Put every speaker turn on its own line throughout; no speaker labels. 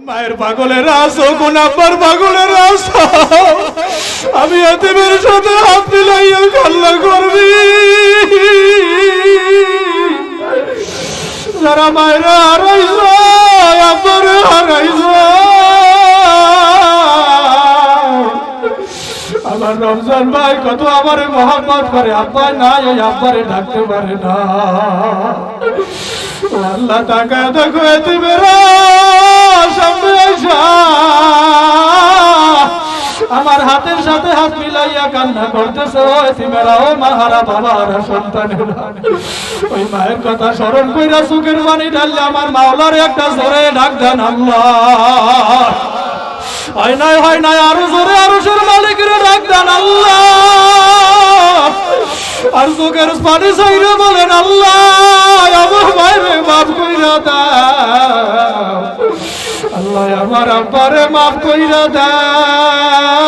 মায়ের পাগলের রাস কোন আব্বার পাগলের রাস আমি এতিমের সাথে হাত মিলাইয়া কান্না করবি যারা মায়েরা হারাইছ আব্বারে হারাইছ আমার রমজান ভাই কত আমারে মহব্বত করে আব্বা নাই ওই আব্বারে ডাকতে পারে না আল্লাহ তাকা দেখো এতিমেরা সামনে আইসা আমার হাতের সাথে হাত মিলাইয়া কান্না করতেছে ও এতিমেরা ও মাহারা বাবারা সন্তানেরা ওই মায়ের কথা স্মরণ কইরা চোখের পানি ঢাললে আমার মাওলার একটা জোরে ডাক দেন আল্লাহ হয় নাই আরো জোরে আরশের মালিকের ডাক দেন আল্লাহ আর চোখের পানি চাইরে বলেন আল্লাহ আমার মায়েরে মাফ কইরা দাও আল্লাহ আমার আব্বারে মাফ কইরা দাও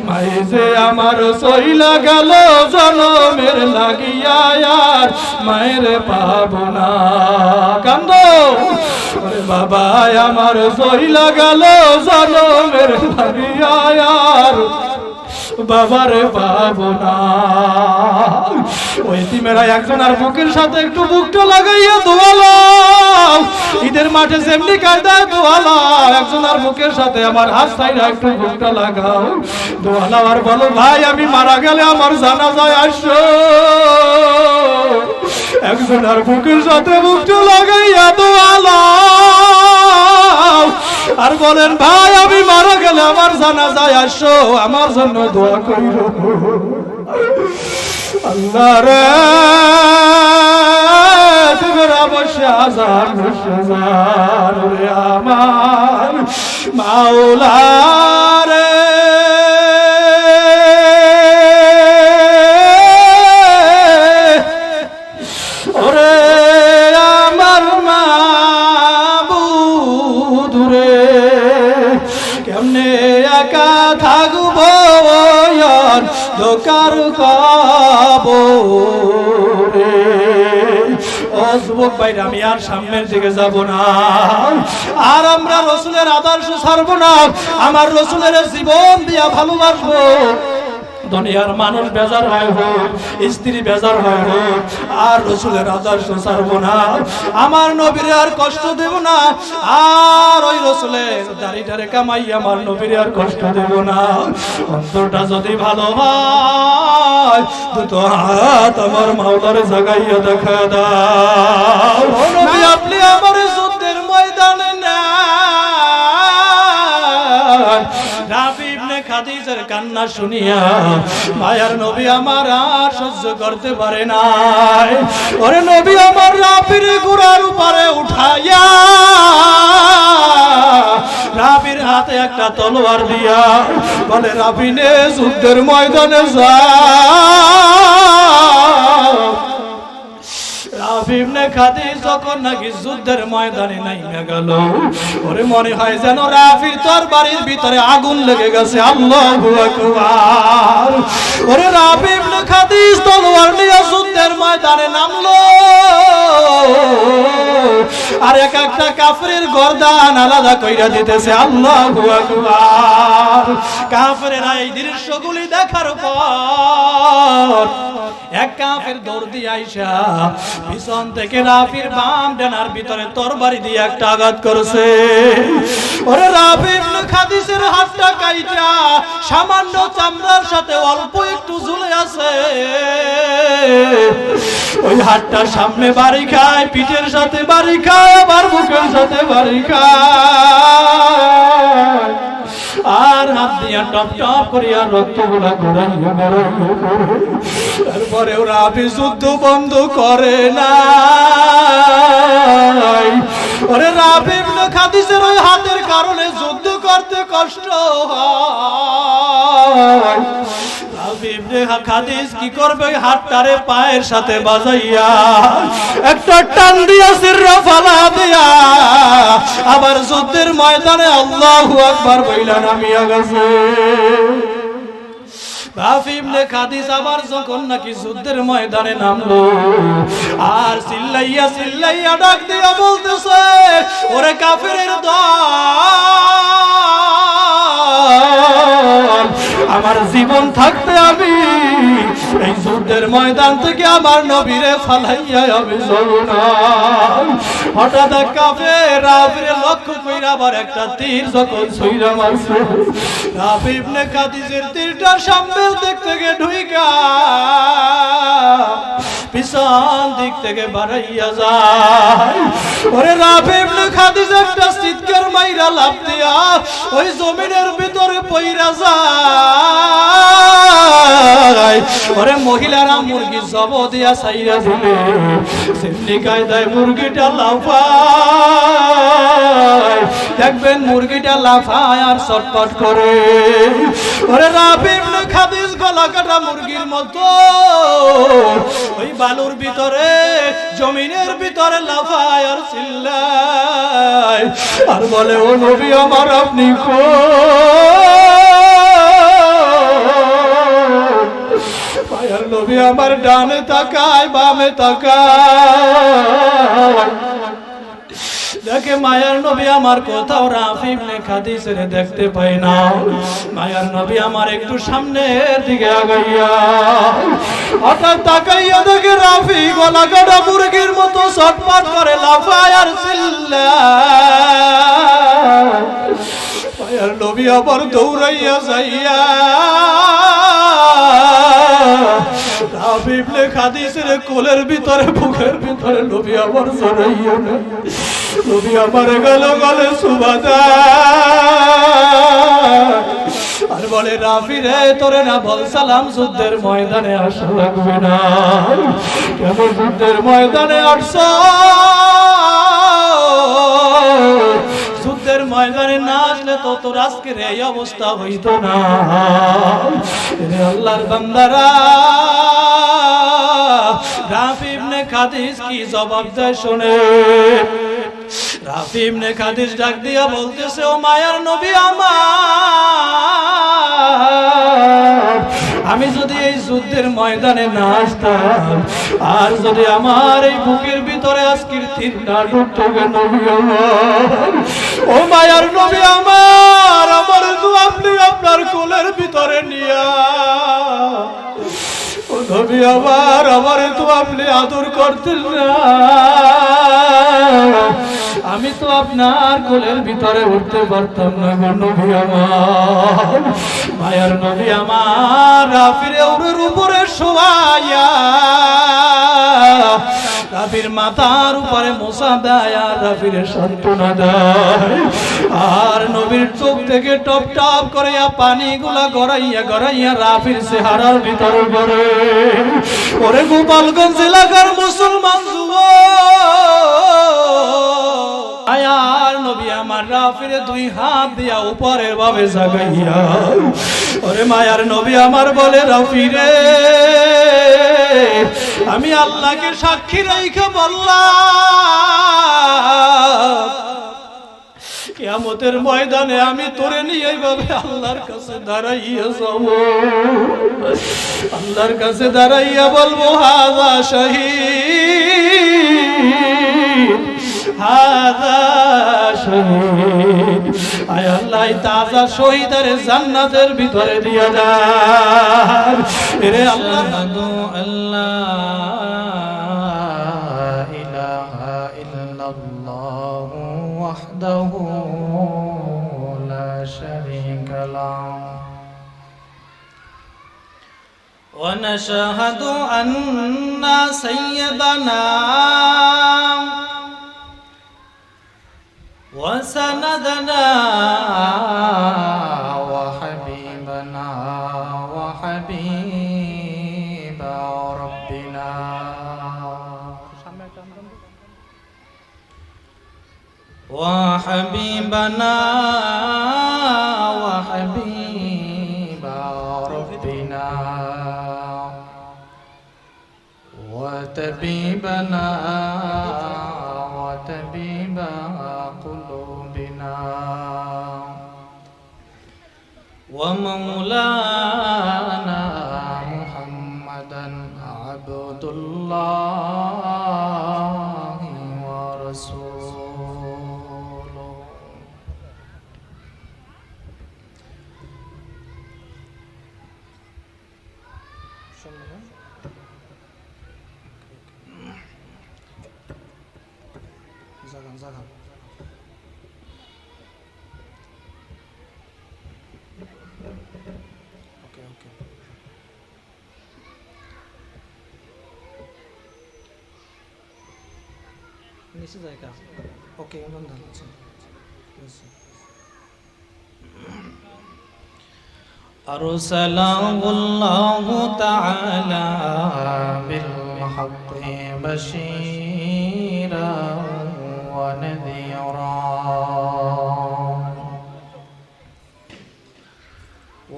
মায়ে যে আমার সইলা গেল জনমের লাগিয়া আর মায়ের পাবো না কান্দো ওরে বাবা আমার সইলা গেল জনমের লাগিয়া আর বাবারে পাবো না ওই তিমেরা একজন আর বুকের সাথে একটু বুকটা লাগাইয়া দোয়ালাও ঈদের মাঠে যেমনি কায়দায় দোয়ালাও একজন আর বুকের সাথে আমার হাত ছাইরা একটু বুকটা লাগাও দোয়ালাও আর বলো ভাই আমি মারা গেলে আমার জানাজায় আসো একজন আর বুকের সাথে বুকটা লাগাইয়া দোয়ালাও আর বলেন ভাই আমি মারা গেলে আমার জানাজায় আসো আমার জন্য দোয়া কইরো আল্লাহ রে তোমার অবশ্যই আজান রে আমার মাওলা রে ওরে আমার মাবুদ রে কেমনে একা থাকবো দোকার কবরে ও যুবক ভাইরা আমি আর সামনের দিকে যাব না আর আমরা রাসূলের আদর্শ ছাড়বো না আমার রাসূলের জীবন দিয়া ভালোবাসবো দুনিয়ার মানুষ বেজার হয় হোক স্ত্রী বেজার হয় হোক আর রাসূলের আদর্শ ছাড়বো না আমার নবীর আর কষ্ট দেব না আর ওই রাসূলের দাড়িটারে কামাই আমার নবীর আর কষ্ট দেব না অন্তরটা যদি ভালো হয় দুটো হাত আমার মাওলার জাগাইয়া দেখা দাও ও নবী আপনি আমার যুদ্ধের ময়দানে না রাফি ইবনে খাদিজার কান্না শুনিয়া মায়ার নবী আমার আর সহ্য করতে পারে নাই ওরে নবী আমার রাফির ঘোড়ার উপরে উঠাইয়া রাফির হাতে একটা তলোয়ার দিয়া বলে রাফি নে যুদ্ধের ময়দানে যা রাফি ইবনে খাদিজ যখন নাকি যুদ্ধের ময়দানে নাইমা গেল ওরে মনে হয় যেন রাফির তরবারির ভিতরে আগুন লেগে গেছে আল্লাহু আকবার ওরে রাফি ইবনে খাদিজ তলোয়ার নিয়ে যুদ্ধের ময়দানে নামলো আর এক একটা কাফিরের গর্দান আলাদা কইরা দিতেছে আল্লাহু আকবার কাফিরেরা এই দৃশ্যগুলি দেখার পর এক কাফের দৌড় দিয়ে আইসা পিছন থেকে রাফির বাম ডানার ভিতরে তরবারি দিয়ে একটা আঘাত করেছে ওরে রাফি ইবনে খাদিজের হাতটা কাইটা সামান্য চামড়ার সাথে অল্প একটু ঝুলে আছে ওই হাতটা সামনে বাড়ি খায় পিঠের সাথে বাড়ি খায় আবার বুকের সাথে বাড়ি খায় আর হাত দিয়া টপ টপ করিয়া রক্তগুলা গড়াইয়া তারপরে রাফি যুদ্ধ বন্ধ করে না ওরে রাফি ইবনে খাদিজের ওই হাতের কারণে যুদ্ধ করতে কষ্ট হয় রাফি ইবনে খাদিজ কি করবে হাতটারে পায়ের সাথে বাজাইয়া একটা টান দিয়া সিররা ফালা দিয়া আবার যুদ্ধের ময়দানে আল্লাহু আকবার বইলা নামিয়া গেছে রাফি ইবনে খাদিজ আবার যখন নাকি যুদ্ধের ময়দানে নামলো আর চিল্লাইয়া চিল্লাইয়া ডাক দিয়া বলতেছে ওরে কাফেরের দল, আমার জীবন থাকতে আমি এই যুদ্ধের ময়দান থেকে আমার নবীরে ফালাইয়া আমি যাব না। হঠাৎ কাফের রাফিরে লক্ষ্য কইরা আবার একটা তীর যখন ছুঁইরা মারছে, রাফি ইবনে খাদিজের তীরটা সামনে দিক থেকে ঢুইকা পিছন দিক থেকে বাড়াইয়া যায়। ওরে রাফি ইবনে খাদিজ একটা চিৎকার মাইরা লাফ দিয়া ওই জমিনের ভিতরে পইরা যায়। ওরে মহিলারা মুরগি জব দিয়া ছাইরা দিলে সেমনি কায়দায় মুরগিটা লাফায়, দেখবেন মুরগিটা লাফায় আর চটপট করে। ওরে রাফি ইবনে খাদিজ গলা কাটা মুরগির মতো ওই বালুর ভিতরে জমিনের ভিতরে লাফায় আর চিল্লায় আর বলে, ও নবী আমার আপনি মায়ার নবী আমার ডানে তাকায় বামে তাকায়, দেখে মায়ার নবী আমার কোথাও রাফি ইবনে খাদিজের দেখতে পাই না। মায়ার নবী আমার একটু সামনের দিকে আগাইয়া হঠাৎ তাকাইয়া দেখে রাফি গলা কাটা মুরগির মতো ছটফট করে লাফায় আর চিল্লায়। মায়ার নবী আবার দৌড়াইয়া যাইয়া রাফি ইবনে খাদিজের কোলের ভিতরে বুকের ভিতরে নবী আবার জড়াইয়া নবী আমার গেল গলে সুবাদা আর বলে, রাফি রে তোরে না বলছিলাম যুদ্ধের ময়দানে আসা লাগবে না, কেমন যুদ্ধের ময়দানে আসছ? যুদ্ধের ময়দানে না আসলে তো তোর আজকের এই অবস্থা হইতো না। আল্লাহর বান্দারা রাফি ইবনে খাদিজ কি জবাব দেয় শুনে। রাফি ইবনে খাদিজ ডাক দিয়া বলতেছে, ও মায়ার নবী আমার, আমি যদি এই যুদ্ধের ময়দানে না আসতাম আর যদি আমার এই বুকের ভিতরে আজকের তীরটা ঢুকতো নবী আমার, ও মায়ার নবী আমার, আমার তো আপনি আপনার কোলের ভিতরে নিয়া ও নবী আমার, আমার তো আপনি আদর করতেন না, আমি তো আপনার কোলের ভিতরে উঠতে পারতাম না গো নবী আমার। মায়ার নবী আমার রাফির উড়ের উপরে শোয়াইয়া রাফির মাথার উপরে মোসা দেয় আর রাফির সান্ত্বনা দেয় আর নবীর চোখ থেকে টপ টপ করে পানিগুলা গড়াইয়া গড়াইয়া রাফির চেহারার ভিতরে পড়ে। ওরে গোপালগঞ্জ এলাকার মুসলমান যুবক, আয়ার নবী আমার রাফিরে দুই হাত দিয়া উপরে ভাবে জাগাইয়া ওরে মায়ার নবী আমার বলে, রাফিরে আমি আল্লাহকে সাক্ষী রেখে বললাম কিয়ামতের ময়দানে আমি তোরে নিয়ে এইভাবে আল্লাহর কাছে দাঁড়াইয়া যাব, আল্লাহর কাছে দাঁড়াইয়া বলবো, হাযা শহীদ হাযা শহীদ। আয় আল্লাহ তাজা শহীদের জান্নাতের ভিতরে দিয়া দেন। এরে আল্লাহ আল্লাহ ইলাহা ইল্লাল্লাহ ওয়াহদাহু লা শারীকা লাহু ওয়া নাশহাদু আন্না সাইয়্যিদানা وسندنا وحبيبنا وحبيب ربنا وحبيبنا وحبيب ربنا وطبيبنا وطبيب قلوبنا ومولانا محمدا عبد الله ورسوله নিচে জায়গা ওকে বন্ধ হচ্ছে أرسله الله تعالى بالحق بشيرا ونذيرا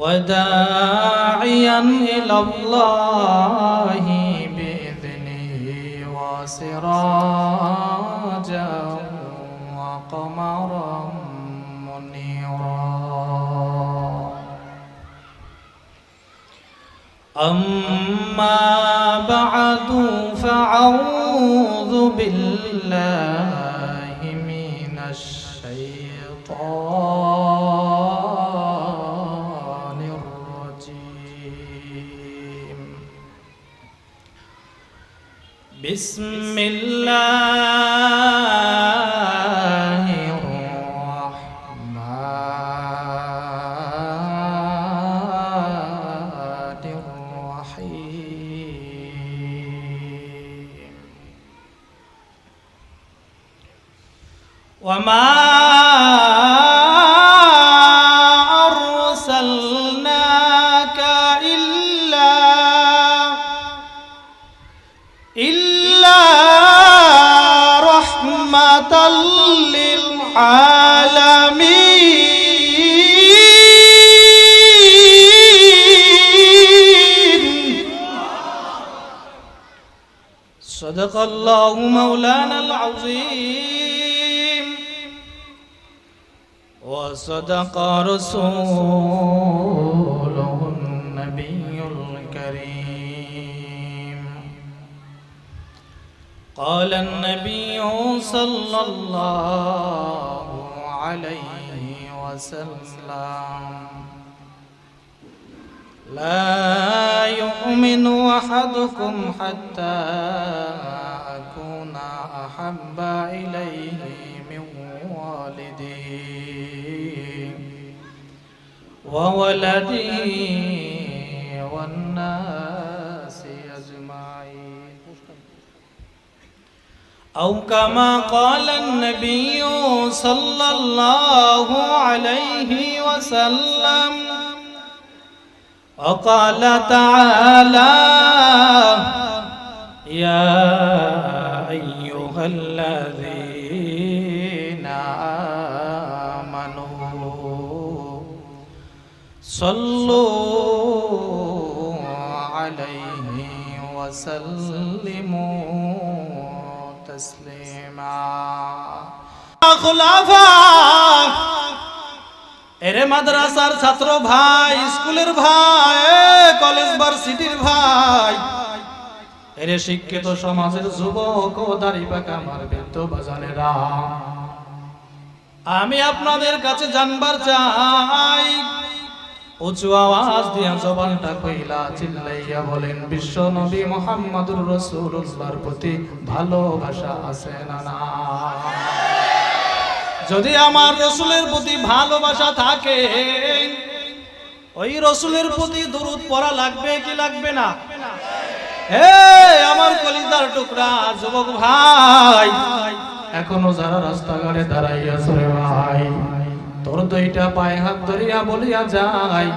وداعيا إلى الله بإذنه وسراجا وقمرا منيرا أما بعد فأعوذ بالله من الشيطان الرجيم بسم الله الرحمن الرحيم وما أرسلناك إلا رحمة للعالمين صدق الله مولانا العظيم وصدق رسوله النبي الكريم قال النبي صلى الله عليه وسلم لا يؤمن أحدكم حتى أكون أحب إليه من والده وولده والناس أجمعين أو كما قال النبي صلى الله عليه وسلم وقال تعالى يا أيها الذين آمنوا صلوا عليه وسلموا تسليما خلافاء এরে মাদ্রাসার ছাত্র ভাই, স্কুলের ভাই, কলেজ ভার্সিটির ভাই, এরে শিক্ষিত সমাজের যুবক ও দাড়িপাকা আমার বৃদ্ধ বাজানেরা, আমি আপনাদের কাছে জানবার চাই, উঁচু আওয়াজ দিয়া জবানটা কইলা চিল্লাইয়া বলেন, বিশ্ব নবী মুহাম্মদুর রাসূলুল্লাহর প্রতি ভালোবাসা আছে না না? যদি আমার রসুলের প্রতি ভালোবাসা থাকে, ওই রসুলের প্রতি দরুদ পড়া লাগবে কি লাগবে না? হে আমার কলিজার টুকরা যুবক ভাই, এখনো যারা রাস্তাঘাটে দাঁড়াইয়াছ রে ভাই, তোর দুইটা পায়ে হাত ধরিয়া বলিয়া যাই,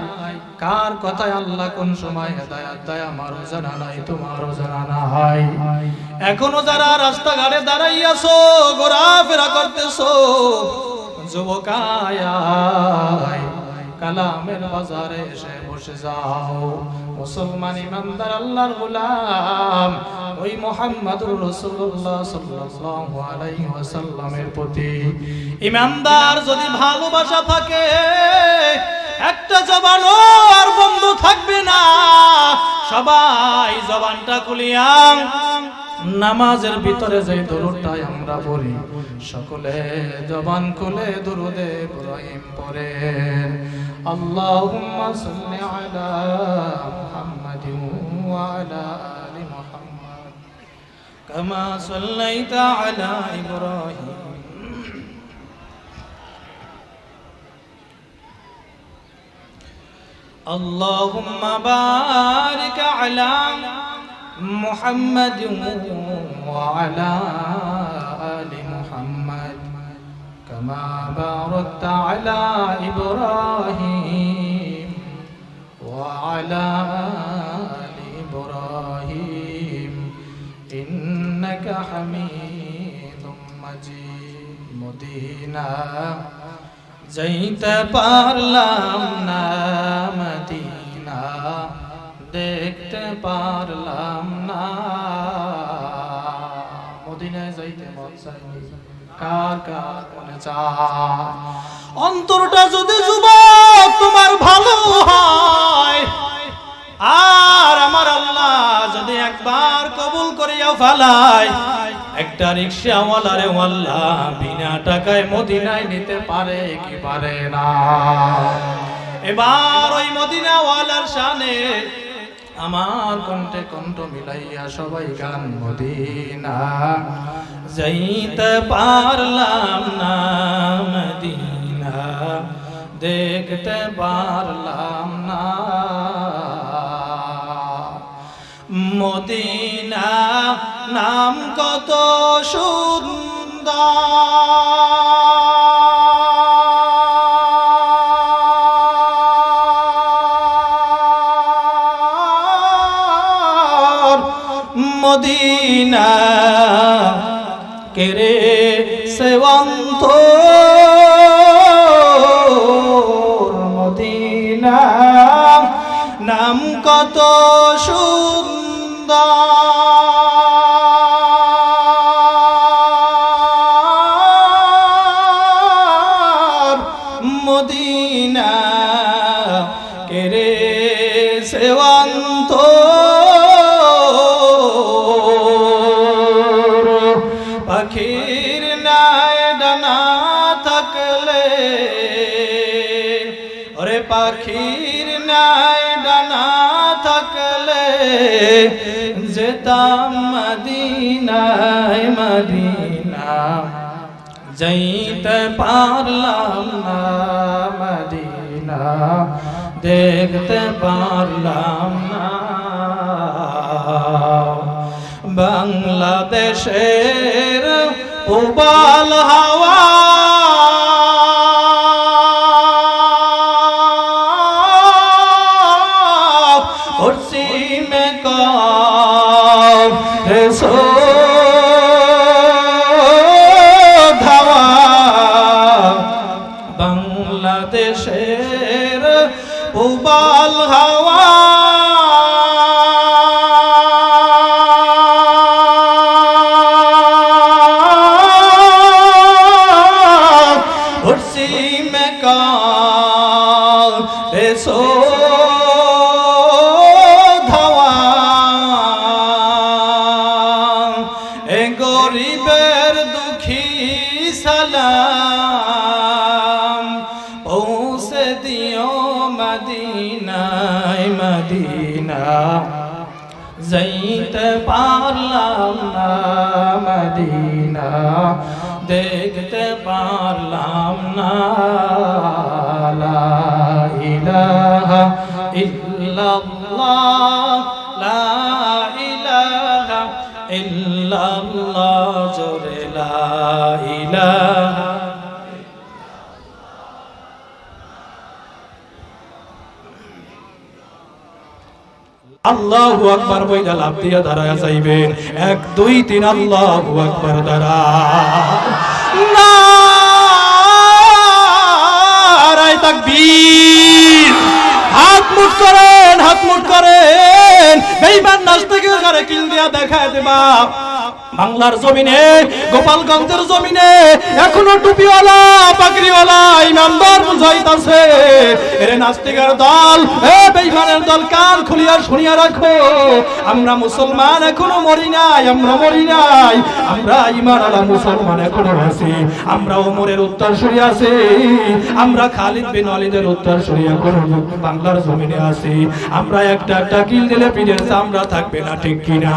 কার কথায় আল্লাহ কোন সময় হেদায়েত দেয় আমারও জানা নাই, তোমারও জানা নাই। এখনো যারা রাস্তাঘাটে দাঁড়াইয়াছো, ঘোরাফেরা করতেছো, যুবকায় কালামের বাজারে এসে বসে যাও। মুসলমান ইমানদার আল্লাহর গোলাম ওই মুহাম্মদুর রাসূলুল্লাহ সাল্লাল্লাহু আলাইহি ওয়াসাল্লামের প্রতি ইমানদার যদি ভালোবাসা থাকে, একটা জবানও আর বন্ধ থাকবে না। সবাই জবানটা খুলিয়া নামাজের ভিতরে যে দরুদটাই আমরা পড়ি, সকলে জবান খুলে দরুদে ইব্রাহিম পড়েন। আল্লাহুম্মা সাল্লি আলা মুহাম্মাদিন ওয়া আলা আলি মুহাম্মাদ কামা সাল্লাইতা আলা ইব্রাহিম اللهم بارك على محمد وعلى آل محمد كما باركت على إبراهيم وعلى آل إبراهيم إنك حميد مجيد مدينة যাইতে পারলাম না মদিনা দেখতে পারলাম না মদিনায় যাইতে মন চাই কার কার মনে চায় অন্তরটা যদি যুবক তোমার ভালো হয় আর আমার আল্লাহ যদি একবার কবুল করিয়া ফেলায় একটা রিকশাওয়ালারে আল্লাহ বিনা টাকায় মদিনায় নিতে পারে কি পারে না এবার ওই মদিনাওয়ালার শানে আমার কণ্ঠে কণ্ঠ মিলাইয়া সবাই গান মদিনা যাইতে পারলাম না মদিনা দেখতে পারলাম না মদিনা নাম কত সুন্দর মদিনা কেরে সেবন্ত মদিনা নাম কত সুন্দর মদিনা কেরে সেবন্ত পাখির নাই ডানা থাকলে ওরে পাখির নাই ডানা থাকলে যেতাম মদিনায় মদিনা যাইতে পারলাম না মদিনা দেখতে পারলাম না বাংলাদেশের উবাল হাওয়া পশ্চিমে ধাওয়া বাংলাদেশের উবাল হাওয়া পশ্চিমে গরিবের দুঃখী সালাম পৌঁছে দিও মদিনায় মদিনা যাইতে পারলাম না মদিনা দেখতে পারলাম না লা ইলাহা ইল্লাল্লাহ লা ইলাহা ইল্লাল্লাহ জোরে লা ইলাহা আল্লাহু আকবার বইলা লাভ দিয়া দাঁড়ায়া যাইবেন 1 2 3 আল্লাহু আকবার দাঁড়া নারায়ে তাকবীর হাত মুঠ করেন বেঈমান নাস্তিকের ঘরে কিল দিয়া দেখায় দেবা বাংলার জমিনে গোপালগঞ্জের জমিনে এখনো টুপিওয়ালা পাগড়িওয়ালা ইমানদার বুঝাইতাছে এরে নাস্তিকের দল এ বেঈমানের দল কান খুলিয়া শুনিয়া রাখো আমরা মুসলমান এখনো মরি নাই আমরা ঈমানওয়ালা মুসলমান এখনো আছি আমরা ওমরের উত্তরসূরি আছি আমরা খালিদ বিন ওয়ালিদের উত্তরসূরি এখনো বাংলার জমিনে আছি আমরা একটা কিল দিলে পীরের চামড়া থাকবে না ঠিক কিনা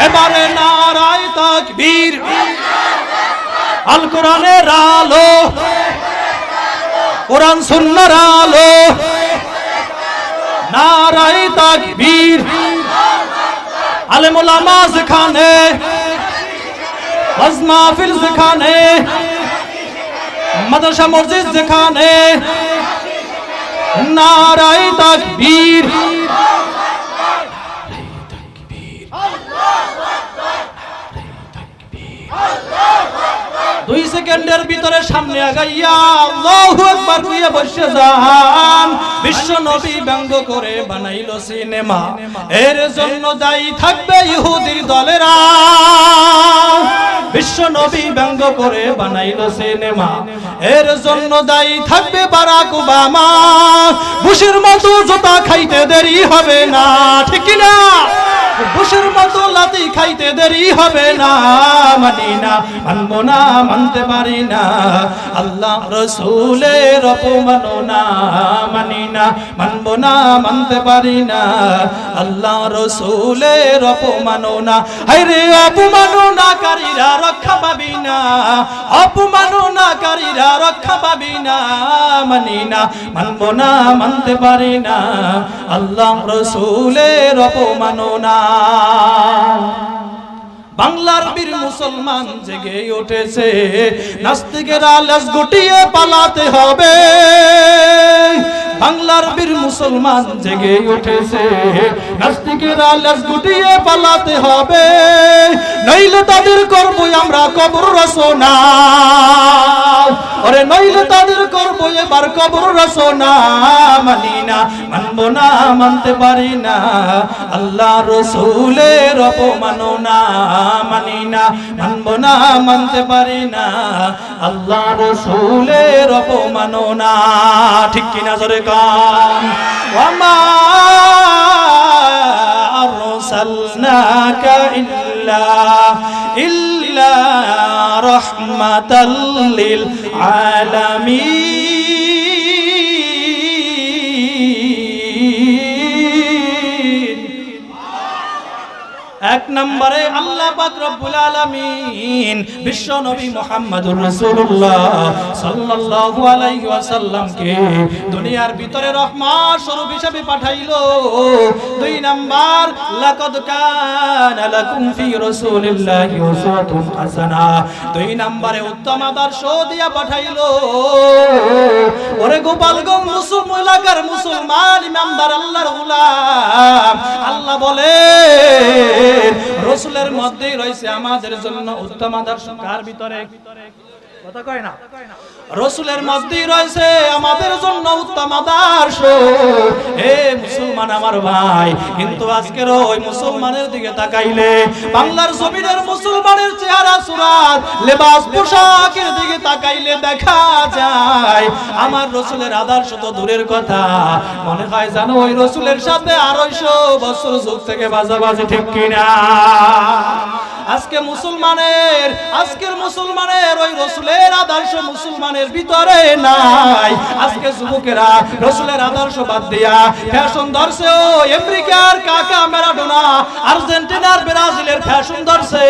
এবারে নারায়ে তাকবীর আল কোরআনের আলো কোরআন সুন্নাহর আলো নারায়ে তাকবীর। আলেম ওলামা যেখানে, ওয়াজ মাহফিল যেখানে, মাদ্রাসা মসজিদ যেখানে, নারায়ে তাকবীর। 2 সেকেন্ডের ভিতরে সামনে আগাইয়া আল্লাহু আকবার কইয়া বসে যান। বিশ্ব নবী ব্যঙ্গ করে বানাইলো সিনেমা, এর জন্য দায়ী থাকবে ইহুদির দলেরা। বিশ্ব নবী ব্যঙ্গ করে বানাইলো সিনেমা, এর জন্য দায়ী থাকবে বারাক ওবামা। বুশের মতো জোতা খাইতে দেরি হবে না, ঠিক কি না? বুশের মতো লাথি খাইতে দেরি হবে না। মানি না, মানবো না, মানতে পারি না আল্লাহ রাসূলের অপমাননা। মানি না, মানবো না, মানতে পারি না আল্লাহ রাসূলের অপমাননা। হায়রে অপমাননাকারীরা রক্ষা পাবি না, অপমাননাকারীরা রক্ষা পাবি না। মানি না, মানবো না, মানতে পারি না আল্লাহ রাসূলের অপমাননা। বাংলার বীর মুসলমান জেগে উঠেছে, নাস্তিকেরা লেজ গুটিয়ে পালাতে হবে। বাংলার বীর মুসলমান জেগে উঠেছে, নাস্তিকেরা লেজ গুটিয়ে পালাতে হবে। নইলে তাদের করবো আমরা কবর রচনা, ওরে নইলে তাদের করবো এবার কবর রচনা। মানি না, মানবো না, মানতে পারি না আল্লাহ রাসূলের অপমাননা। মানি না, মানবো না, মানতে পারি না আল্লাহ রাসূলের অপমাননা। ঠিক কিনা জোরে কান। ওয়ামা আরসালনাকা ইল্লা রাহমাতাল লিল আলামিন। এক নম্বরে আল্লাহ পাক রব্বুল আলামিন বিশ্ব নবী মুহাম্মদুর রাসূলুল্লাহ সাল্লাল্লাহু আলাইহি ওয়াসাল্লামকে দুনিয়ার ভিতরে রহমত স্বরূপ হিসেবে পাঠাইলো। 2 নাম্বার লাকাদ কানা লাকুম ফি রাসূলিল্লাহি উসওয়াতুন হাসানা। 2 নম্বরে উত্তম আদর্শ দিয়া পাঠাইলো। ওরে গোপালগঞ্জ মুসলমান এলাকার মুসলমান ইমানদার আল্লাহর গোলাম, আল্লাহ বলে রাসূলের মধ্যেই রয়েছে আমাদের জন্য উত্তম আদর্শ। কার ভিতরে? কথা কয় না। রাসূলের মধ্যেই রয়েছে আমাদের জন্য উত্তম আদর্শ। হে মুসলমান আমার ভাই, কিন্তু আজকের ওই মুসলমানের দিকে তাকাইলে, বাংলার জমিনের মুসলমানের চেহারা সুরাত লেবাস পোশাকের দিকে তাকাইলে দেখা যায় আমার রাসূলের আদর্শ তো দূরের কথা, মনে হয় জানো ওই রাসূলের সাথে 250 বছর যুগ থেকে বাজাবাজি। ঠিক কিনা? আজকের মুসলমানের ওই রাসূলের আদর্শ মুসলমানের ভিতরে নাই। আজকে যুবকেরা রাসূলের আদর্শ বাদ দিয়া ফ্যাশন ধরছে। ও আমেরিকার কাকা ম্যারাডোনা, আর্জেন্টিনার ব্রাজিলের ফ্যাশন ধরছে।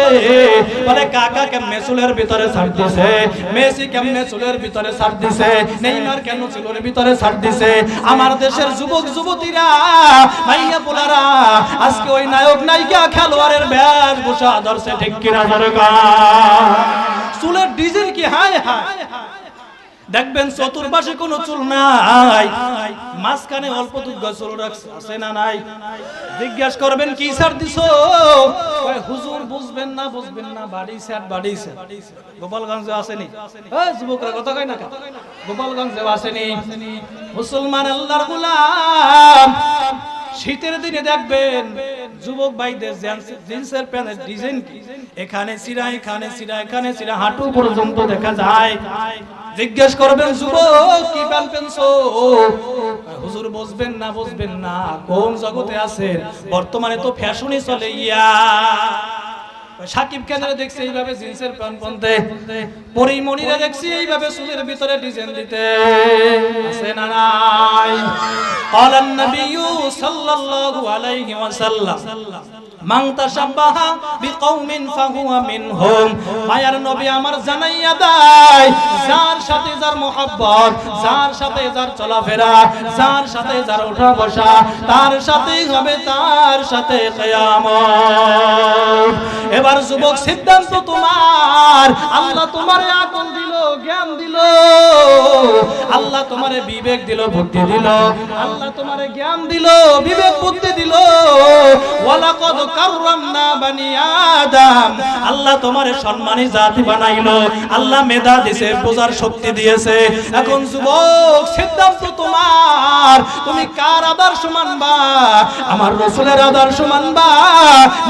বলে কাকা কেমনে চুলের ভিতরে ছাড় দিছে, মেসি কেমনে চুলের ভিতরে ছাড় দিছে, নেইমার কেন চুলের ভিতরে ছাড় দিছে। আমার দেশের যুবক যুবতীরা, মাইয়া পোলারা আজকে ওই নায়ক নায়িকা খেলোয়াড়ের বেশভূষা ধরছে। ঠিক কিনা দরকার? চুলের ডিজাইন কি হায় হায়, দেখবেন চতুর্পাশে কোনো চুল নাই, মাঝখানে অল্প দুগ্গা চুল রাখছে, আছে না নাই? জিজ্ঞাসা করবেন কি ছাড় দিছো? কয় হুজুর বুঝবেন না বাড়ি সেট। গোপালগঞ্জে আসেনি? এই যুবকরা কথা কয় না, গোপালগঞ্জে আসেনি? মুসলমান আল্লাহর গোলাম, শীতের দিনে দেখবেন যুবক ভাইদের জিন্সের প্যান্টের ডিজাইন কি, এখানে চিরা এখানে চিরা এখানে চিরা হাঁটু পর্যন্ত দেখা যায়। জিজ্ঞেস করবেন যুবক কি প্যান্ট পেনছো? হুজুর বুঝবেন না কোন জগতে আছেন? বর্তমানে তো ফ্যাশনই চলে। সাকিব খানের দেখছি এইভাবে জিন্সের প্যান্ট পরতে, পরিমণিরা দেখছি এইভাবে চুলের ভিতরে ডিজাইন দিতে, আছে না নাই? ক্বালান নবিয়্যু সাল্লাল্লাহু আলাইহি ওয়াসাল্লাম মান তাশাব্বাহা বিকওমিন ফাহুয়া মিনহুম। মায়ার নবী আমার জানাইয়া দেয়, যার সাথে যার মোহাব্বত, যার সাথে যার চলাফেরা, যার সাথে যার ওঠা বসা, তার সাথেই হবে তার সাথে কিয়ামত। এবার যুবক সিদ্ধান্ত তোমার। আল্লাহ তোমারে আকল দিল, জ্ঞান দিল, আল্লাহ তোমারে বিবেক দিল, বুদ্ধি দিল, আল্লাহ তোমারে জ্ঞান দিল, বিবেক বুদ্ধি দিল। ওয়ালাকাদ কাররামনা বানি আদম, আল্লাহ তোমারে সম্মানী জাতি বানাইলো, আল্লাহ মেধা দিয়েছে, বোঝার শক্তি দিয়েছে। এখন যুবক সিদ্ধান্ত তোমার। তুমি কার আদর্শ মানবা? আমার রাসূলের আদর্শ মানবা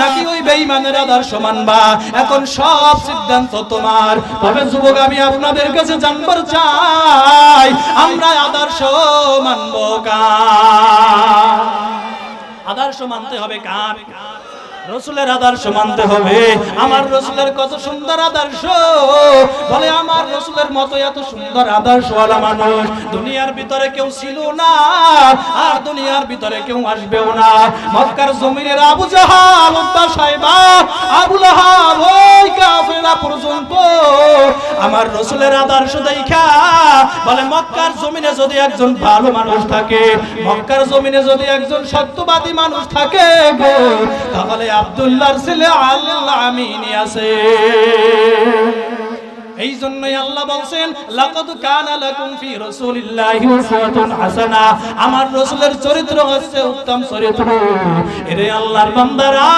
নাকি ওই বেঈমানের আদর্শ মানবা? এখন সব সিদ্ধান্ত তোমার। তবে যুবক আমি আপনাদের কাছে জানবার চাই, আমরা আদর্শ মানব কার? আদর্শ মানতে হবে কার? রাসূলের আদর্শ মানতে হবে। আমার রাসূলের কত সুন্দর আদর্শ, বলে আমার রাসূলের মতো এত সুন্দর আদর্শওয়ালা মানুষ দুনিয়ার ভিতরে কেউ ছিল না, আর দুনিয়ার ভিতরে কেউ আসবেও না। মক্কার জমিনের আবু জাহাল, উতবা, সাইবা, আবু লাহাব, ওই কাফেররা পর্যন্ত আমার রাসূলের আদর্শ দেখা বলে মক্কার জমিনে যদি একজন ভালো মানুষ থাকে, মক্কার জমিনে যদি একজন সত্যবাদী মানুষ থাকে গো, তাহলে আব্দুল্লাহর ছেলে আল আমিন আছে। এই জন্যই আল্লাহ বলছেন লাকাদ কানা লাকুম ফি রাসূলিল্লাহি উসওয়াতুন হাসানা, আমার রাসূলের চরিত্র হচ্ছে উত্তম চরিত্র। এরে আল্লাহর বান্দারা,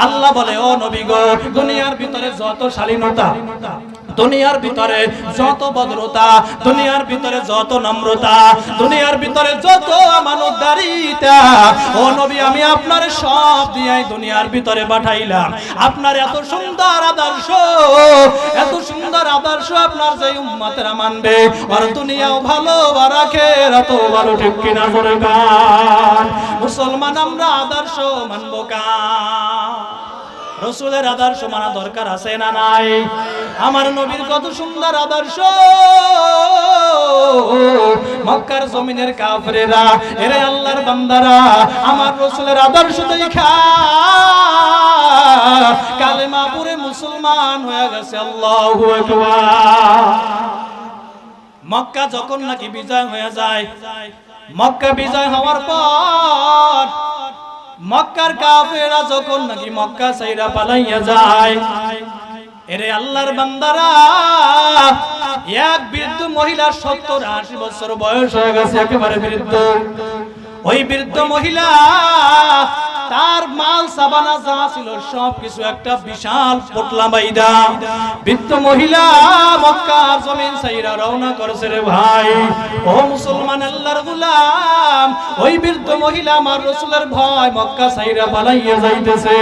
আল্লাহ বলে ও নবী গো, দুনিয়ার ভিতরে যত শালীনতা, দুনিয়ার ভিতরে যত ভদ্রতা, দুনিয়ার ভিতরে যত নম্রতা, দুনিয়ার ভিতরে যত আমানতদারিতা, ও নবী আমি আপনার সব দিয়াই দুনিয়ার ভিতরে পাঠাইলাম। আপনার এত সুন্দর আদর্শ, এত সুন্দর আদর্শ আপনার যে উম্মতেরা মানবে, আর দুনিয়াও ভালো আর আখিরাতও ভালো, ঠিক কিনা জোরে গান। মুসলমান আমরা আদর্শ মানব কার? রাসূলের আদর্শ মানা দরকার আছে না নাই? আমার নবীর কত সুন্দর আদর্শ, মক্কার জমিনের কাফেরেরা, এরে আল্লাহর বান্দারা, আমার রাসূলের আদর্শ দেখা কালেমা পড়ে মুসলমান হয়ে গেছে। আল্লাহু আকবার। মক্কা যখন নাকি বিজয় হয়ে যায়, মক্কা বিজয় হওয়ার পর মক্কার কাফেররা যখন নাকি মক্কা ছাইরা পালাইয়া যায়, এরে আল্লাহর বান্দারা, এক বৃদ্ধ মহিলা 70-80 বছর বয়স হয়ে গেছে, একেবারে বৃদ্ধ। ওই বৃদ্ধ মহিলা তার মাল সাবানা যা ছিল সবকিছু একটা বিশাল পোটলা বাইদা বৃদ্ধ মহিলা মক্কার জমিন ছাইরা রওনা করেছে। রে ভাই, ও মুসলমান আল্লাহর গোলাম, ওই বৃদ্ধ মহিলা আমার রাসূলের ভয় মক্কা ছাইরা পালাইয়া যাইতেছে।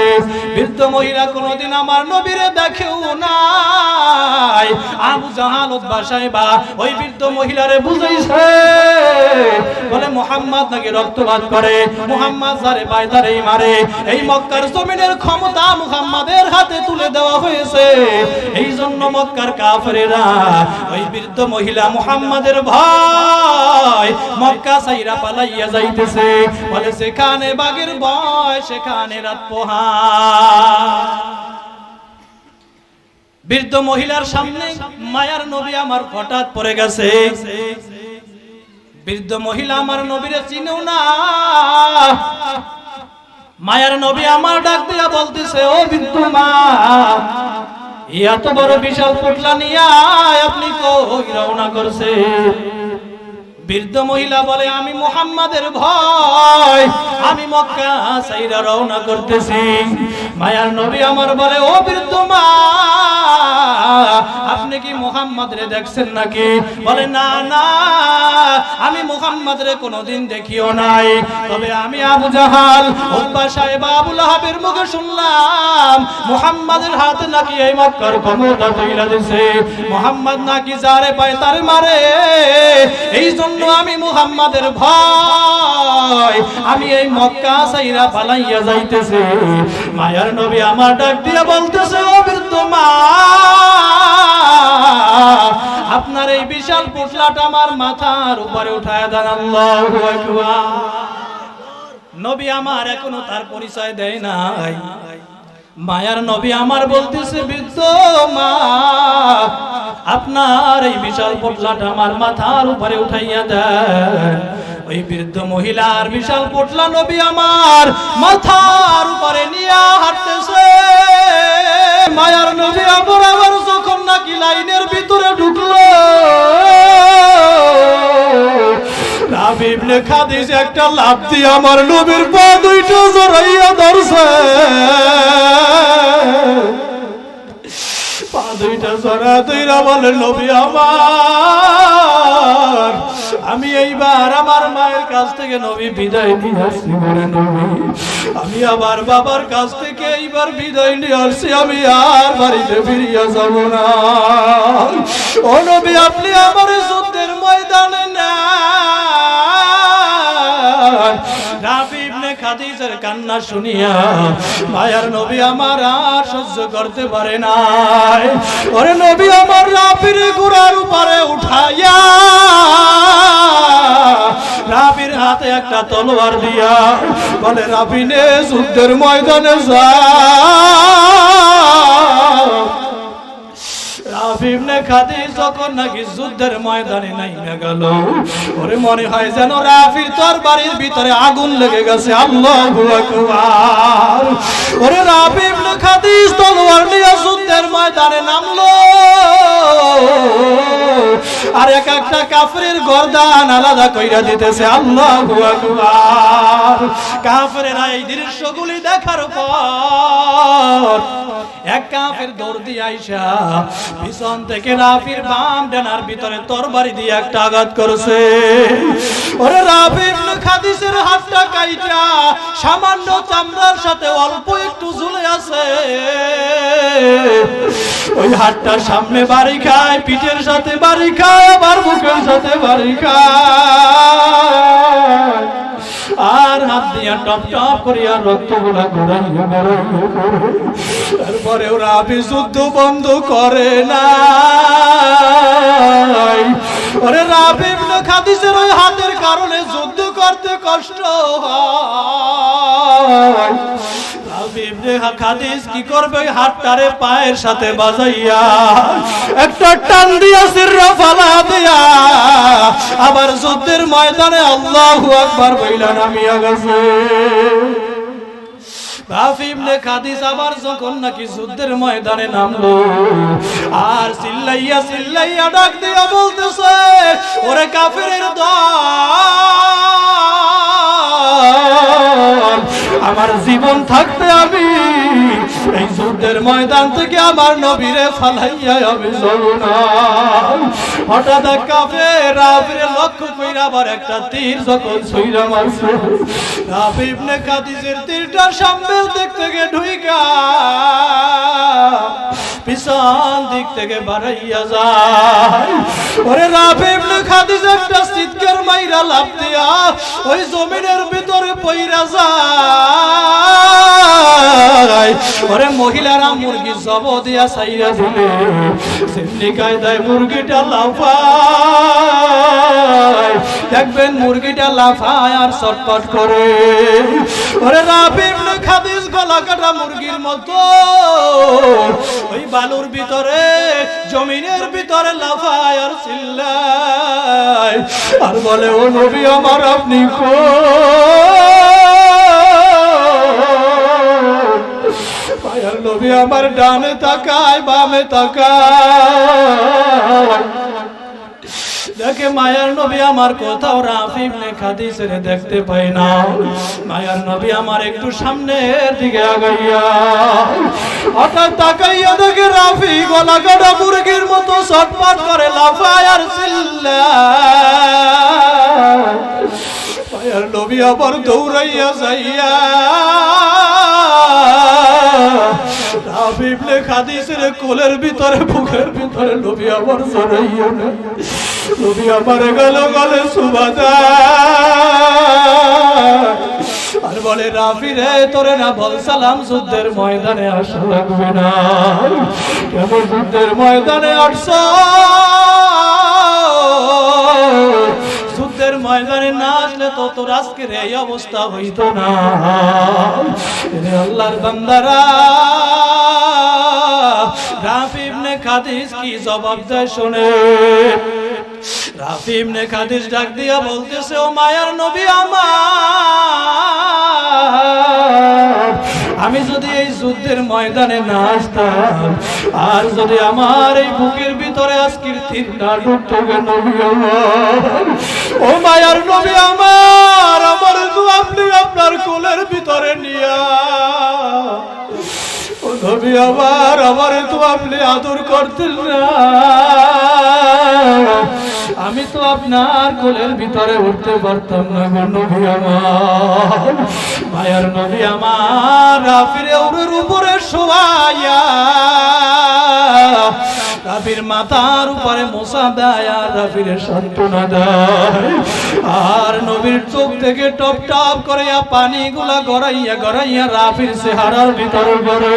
বৃদ্ধ মহিলা কোনদিন আমার নবীরে দেখেও নাই। আবু জাহাল, উতবা, সাইবা ওই বৃদ্ধ মহিলারে বুঝাইছে, বলে মুহাম্মদ নাকি রক্তপাত করে, মুহাম্মদ যারে পায় তারেই মারে। এই মক্কার জমিনের ক্ষমতা মুহাম্মাদের হাতে তুলে দেওয়া হয়েছে। এই জন্য মক্কার কাফেরেরা ওই বৃদ্ধ মহিলা মুহাম্মাদের ভয় মক্কা ছাইরা পালাইয়া যাইতেছে। বলে যেখানে বাঘের ভয় সেখানে রাত পোহায়। বৃদ্ধ মহিলার সামনে মায়ার নবী আমার হঠাৎ পড়ে গেছে। বৃদ্ধ মহিলা আমার নবীরে চিনেও না। মায়ার নবী আমার ডাক দিয়া বলতেছে, ও বৃদ্ধ মা, এত বড় বিশাল পোটলা নিয়ে আপনি কই রওনা করছে? বৃদ্ধ মহিলা বলে, আমি মুহাম্মাদের ভয় আমি মক্কা ছাইরা রওনা করতেছি। মায়ার নবী আমার বলে, ও বৃদ্ধ মা, আপনি কি মুহাম্মাদরে দেখছেন নাকি? বলে, না না, আমি মুহাম্মাদরে কোনোদিন দেখিও নাই, তবে আমি আবু জাহাল, উতবা, সাইবা, আবু লাহাবের মুখে শুনলাম মুহাম্মাদের হাতে নাকি এই মক্কার ক্ষমতা তুইলা দিছে, মুহাম্মদ নাকি যারে পায় তারে মারে। এই জন্য আমি মুহাম্মাদের ভয় আমি এই মক্কা ছাইরা পালাইয়া যাইতেছে। মায়ার নবী আমার ডাক দিয়ে বলতেছে, ও বৃদ্ধ মা, আপনার এই বিশাল পোটলাটা আমার মাথার উপরে উঠায় দেন। আল্লাহু আকবার। নবী আমার এখনো তার পরিচয় দেয় নাই। মায়ার নবী আমার বলতেছে, বৃদ্ধ মা, আপনার এই বিশাল পোটলাটা আমার মাথার উপরে উঠাইয়া দেন। ওই বৃদ্ধ মহিলার বিশাল পোটলা নবী আমার মাথার উপরে নিয়ে হাঁটতেছে। মায়ার নবী আমার যখন নাকি লাইনের ভিতরে ঢুকলো, রাবি ইবনে খাদিজ একটা লাফ দিয়ে আমার নবীর পা দুইটা জড়াইয়া ধরছে। পা দুইটা জড়া দুইরা বলে, নবী আমার, আমি এইবার আমার মায়ের কাছ থেকে নবী বিদায় নিয়ে আসছি। বলে, নবী আমি আমার বাবার কাছ থেকে এইবার বিদায় নিয়ে আসছি, আমি আর বাড়িতে ফিরিয়া যাব না। ও নবী, আপনি আমার যুদ্ধের ময়দানে না। রাবি ইবনে খাদিজার কান্না শুনিয়া মায়ার নবী আমার আর সহ্য করতে পারে নাই। ওরে নবী আমার রাবির ঘোড়ার উপরে উঠাইয়া রাবির হাতে একটা তলোয়ার দিয়া বলে, রাবি নে যুদ্ধের ময়দানে যা। রাবি ইবনে খাদিজ যখন নাকি যুদ্ধের ময়দানে নাইমা গেল, ওরে মনে হয় যেন রাবির তরবারির ভিতরে আগুন লেগে গেছে। আল্লাহু আকবার। ওরে রাবি ইবনে খাদিজ তলোয়ার নিয়ে যুদ্ধের ময়দানে নামলো, আর এক একটা কাফেরের গর্দান আলাদা কইরা দিতেছে। আল্লাহু আকবার। কাফেরেরা এই দৃশ্যগুলি দেখার পর এক কাফের দৌড় দিয়ে আইসা পিছন থেকে রাবির বাম ডানার ভিতরে তরবারি দিয়ে একটা আঘাত করেছে। ওরে রাবি ইবনে খাদিজের হাতটা কাইটা সামান্য চামড়ার সাথে অল্প একটু ঝুলে আছে। ওই হাতটা সামনে বাড়ি খায়, পিঠের সাথে বাড়ি খায়, আবার বুকের সাথে বাড়ি খায়, আর হাত দিয়া টপ টপ করিয়া রক্তগুলা গড়াইয়া গড়াইয়া করে। তারপরেও রাবি যুদ্ধ বন্ধ করে না। ওরে রাবি ইবনে খাদিজের ওই হাতের কারণে যুদ্ধ করতে কষ্ট হয়। রাবি ইবনে খাদিজ কি করবে, ওই হাতটারে পায়ের সাথে বাজাইয়া একটা টান দিয়া সিররা ফালা দিয়া আবার যুদ্ধের ময়দানে আল্লাহু আকবার বইলা নামিয়া গেছে। রাবি ইবনে খাদিজ আবার যখন নাকি যুদ্ধের ময়দানে নামলো, আর চিল্লাইয়া চিল্লাইয়া ডাক দিয়া বলতেছে, ওরে কাফেরের দল, আমার জীবন থাকতে আমি এই যুদ্ধের ময়দান থেকে আমার নবীরে ফালাইয়া আমি যাব না। হঠাৎ কাফের রাবিরে লক্ষ্য কইরা আবার একটা তীর যখন ছুঁইরা মারছে, রাবি ইবনে খাদিজের তীরটা সামনের দিক থেকে ঢুইকা পিছন দিক থেকে বাড়াইয়া যায়। ওরে রাবি ইবনে খাদিজ একটা চিৎকার মাইরা লাফ দিয়া ওই জমিনের ভিতরে পইরা যায়। ওরে মহিলারা মুরগি জব দিয়া চাইরা দিলে সেমনি কায়দায় মুরগিটা লাফায়। দেখবেন মুরগিটা লাফায় আর চটপট করে। ওরে রাবি ইবনে খাদিজ গলা কাটা মুরগির মতো ওই বালুর ভিতরে জমিনের ভিতরে লাফায় আর চিল্লায় আর বলে, ও নবী আমার, আপনি মায়ার নবী আমার ডানে তাকায়, বামে তাকায়, দেখে মায়ার নবী আমার কোথাও রাবি ইবনে খাদিজের দেখতে পাই না। মায়ার নবী আমার একটু সামনের দিকে আগাইয়া হঠাৎ তাকাইয়া দেখে রাবি গলা কাটা মুরগির মতো ছটফট করে লাফায় আর চিল্লায়। মায়ার নবী আবার দৌড়াইয়া যাইয়া রাবি ইবনে খাদিজের কোলের ভিতরে বুকের ভিতরে নবী আবার জড়াইয়া নবী আমার গেল গলে সুবাদা আর বলে, রাবি রে, তোরে না বলছিলাম যুদ্ধের ময়দানে আসা লাগবে না? কেমন যুদ্ধের ময়দানে আসছ? যুদ্ধের ময়দানে না আসলে তো তোর আজকের এই অবস্থা হইতো না। আল্লাহর বান্দারা, রাবি ইবনে খাদিজ কি জবাব দেয় শুনে। রাফি ইবনে খাদিজ ডাক দিয়া বলতেছে, ও মায়ার নবী আমার, আমি যদি এই যুদ্ধের ময়দানে না আসতাম, আর যদি আমার এই বুকের ভিতরে আজকের তীরটা ঢুকতো নবী আমার, ও মায়ার নবী আমার, আমার তো আপনি আপনার কোলের ভিতরে নিয়া, ও নবী আমার, আমারে তো আপনি আদর করতেন না, আমি তো আপনার কোলের ভিতরে উঠতে পারতাম না গো নবী আমার। মায়ার নবী আমার রাফিরে ওর উপরে শোয়াইয়া রাফির মাথার উপরে মোসা দেয় আর রাফিরে সান্ত্বনা দেয়, আর নবীর চোখ থেকে টপ টপ করে পানিগুলা গড়াইয়া গড়াইয়া রাফির চেহারার ভিতরে পড়ে।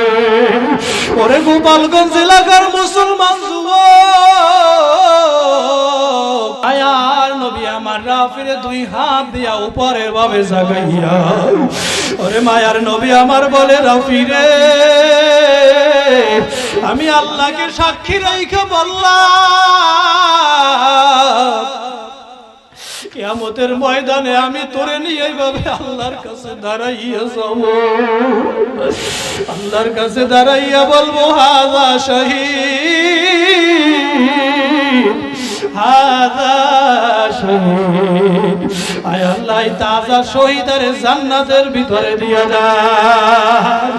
ওরে গোপালগঞ্জ এলাকার মুসলমান যুবক, আয়ার নবী আমার রাফিরে দুই হাত দিয়া উপরের ভাবে জাগাইয়া, ওরে মায়ার নবী আমার বলে, রাফিরে আমি আল্লাহকে সাক্ষী রেখে বললাম, কিয়ামতের ময়দানে আমি তোরে নিয়ে এইভাবে আল্লাহর কাছে দাঁড়াইয়া যাব, আল্লাহর কাছে দাঁড়াইয়া বলবো, হাযা শহীদ, হাযা শহীদ। আয় আল্লাহ, তাজা শহীদের জান্নাতের ভিতরে দিয়া যায়।